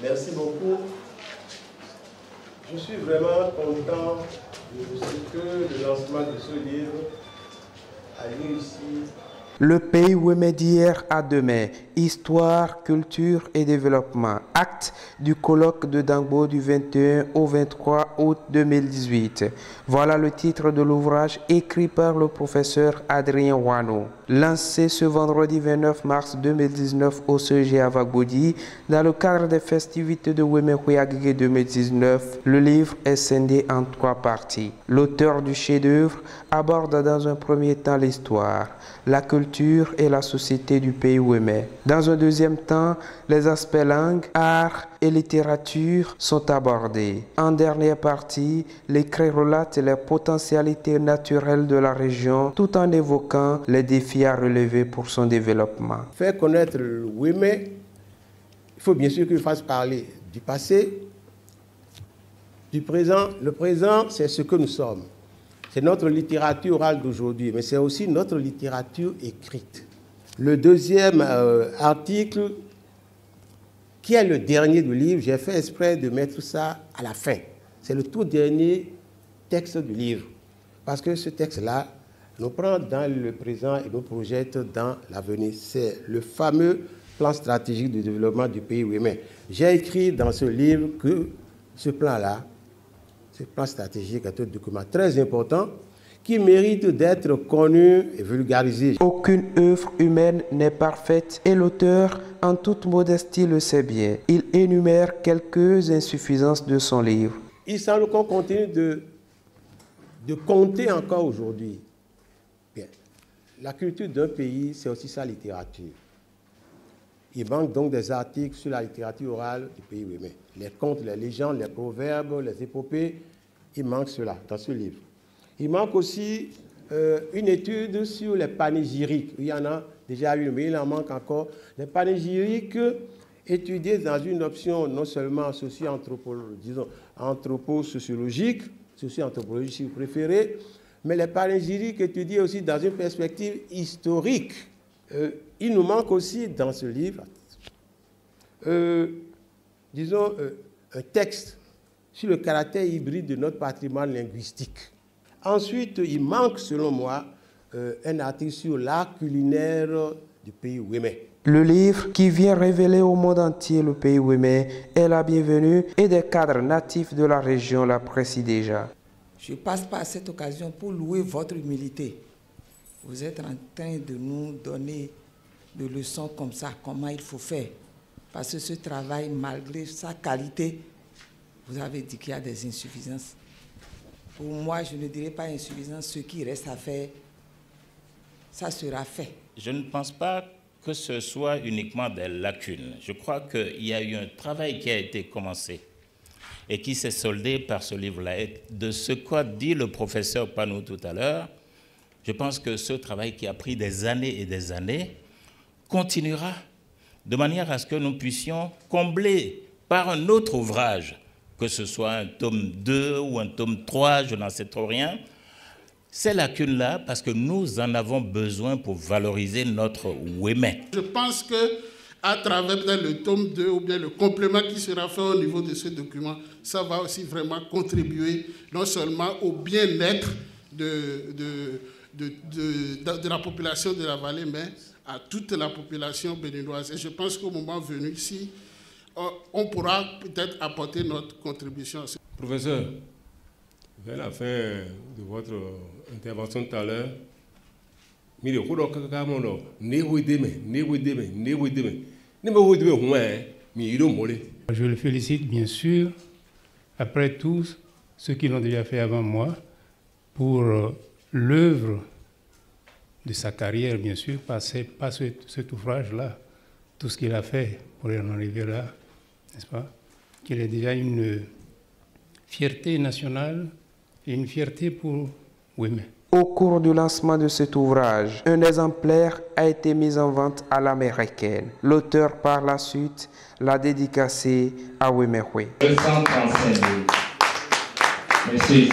Merci beaucoup. Je suis vraiment content de ce que le lancement de ce livre a réussi. Le pays Wémé d'hier à demain, histoire, culture et développement. Acte du colloque de Dangbo du 21 au 23 août 2018. Voilà le titre de l'ouvrage écrit par le professeur Adrien Wano. Lancé ce vendredi 29 mars 2019 au CEG à Vagbodi, dans le cadre des festivités de Wémé Agégué 2019, le livre est scindé en 3 parties. L'auteur du chef-d'œuvre aborde dans un premier temps l'histoire, la culture et la société du pays Wémé. Dans un deuxième temps, les aspects langue, art et littérature sont abordés. En dernière partie, l'écrit relate les potentialités naturelles de la région tout en évoquant les défis à relever pour son développement. Faire connaître le Wémé, il faut bien sûr qu'il fasse parler du passé, du présent. Le présent, c'est ce que nous sommes. C'est notre littérature orale d'aujourd'hui, mais c'est aussi notre littérature écrite. Le deuxième article, qui est le dernier du livre, j'ai fait exprès de mettre ça à la fin. C'est le tout dernier texte du livre. Parce que ce texte-là nous prend dans le présent et nous projette dans l'avenir. C'est le fameux plan stratégique de développement du pays Wémé. J'ai écrit dans ce livre que ce plan-là, ce plan stratégique est un document très important qui mérite d'être connu et vulgarisé. Aucune œuvre humaine n'est parfaite et l'auteur, en toute modestie, le sait bien. Il énumère quelques insuffisances de son livre. Il semble qu'on continue de compter encore aujourd'hui. La culture d'un pays, c'est aussi sa littérature. Il manque donc des articles sur la littérature orale du pays Wémé. Les contes, les légendes, les proverbes, les épopées, il manque cela dans ce livre. Il manque aussi une étude sur les panégyriques. Il y en a déjà eu, mais il en manque encore. Les panégyriques étudiés dans une option non seulement anthroposociologique, socio-anthropologique si vous préférez, mais les panégyriques étudiés aussi dans une perspective historique. Il nous manque aussi dans ce livre, un texte sur le caractère hybride de notre patrimoine linguistique. Ensuite, il manque, selon moi, un article sur l'art culinaire du pays Wémé. Le livre qui vient révéler au monde entier le pays Wémé est la bienvenue et des cadres natifs de la région l'apprécient déjà. Je passe par cette occasion pour louer votre humilité. Vous êtes en train de nous donner des leçons comme ça, comment il faut faire. Parce que ce travail, malgré sa qualité, vous avez dit qu'il y a des insuffisances. Pour moi, je ne dirais pas insuffisance. Ce qui reste à faire, ça sera fait. Je ne pense pas que ce soit uniquement des lacunes. Je crois qu'il y a eu un travail qui a été commencé et qui s'est soldé par ce livre-là. Et de ce qu'a dit le professeur Panou tout à l'heure, je pense que ce travail qui a pris des années et des années continuera de manière à ce que nous puissions combler par un autre ouvrage, que ce soit un tome 2 ou un tome 3, je n'en sais trop rien, ces lacunes-là, parce que nous en avons besoin pour valoriser notre Wémé. Je pense qu'à travers le tome 2 ou bien le complément qui sera fait au niveau de ce document, ça va aussi vraiment contribuer non seulement au bien-être de la population de la vallée, mais à toute la population béninoise. Et je pense qu'au moment venu ici, on pourra peut-être apporter notre contribution. Professeur, vers la fin de votre intervention tout à l'heure, je le félicite bien sûr, après tous ceux qui l'ont déjà fait avant moi, pour l'œuvre de sa carrière, bien sûr, pas cet ouvrage-là, tout ce qu'il a fait pour en arriver là, n'est-ce pas? Qu'il ait déjà une fierté nationale et une fierté pour Wémé. Au cours du lancement de cet ouvrage, un exemplaire a été mis en vente à l'américaine. L'auteur, par la suite, l'a dédicacé à Wémé. 235 000. Merci.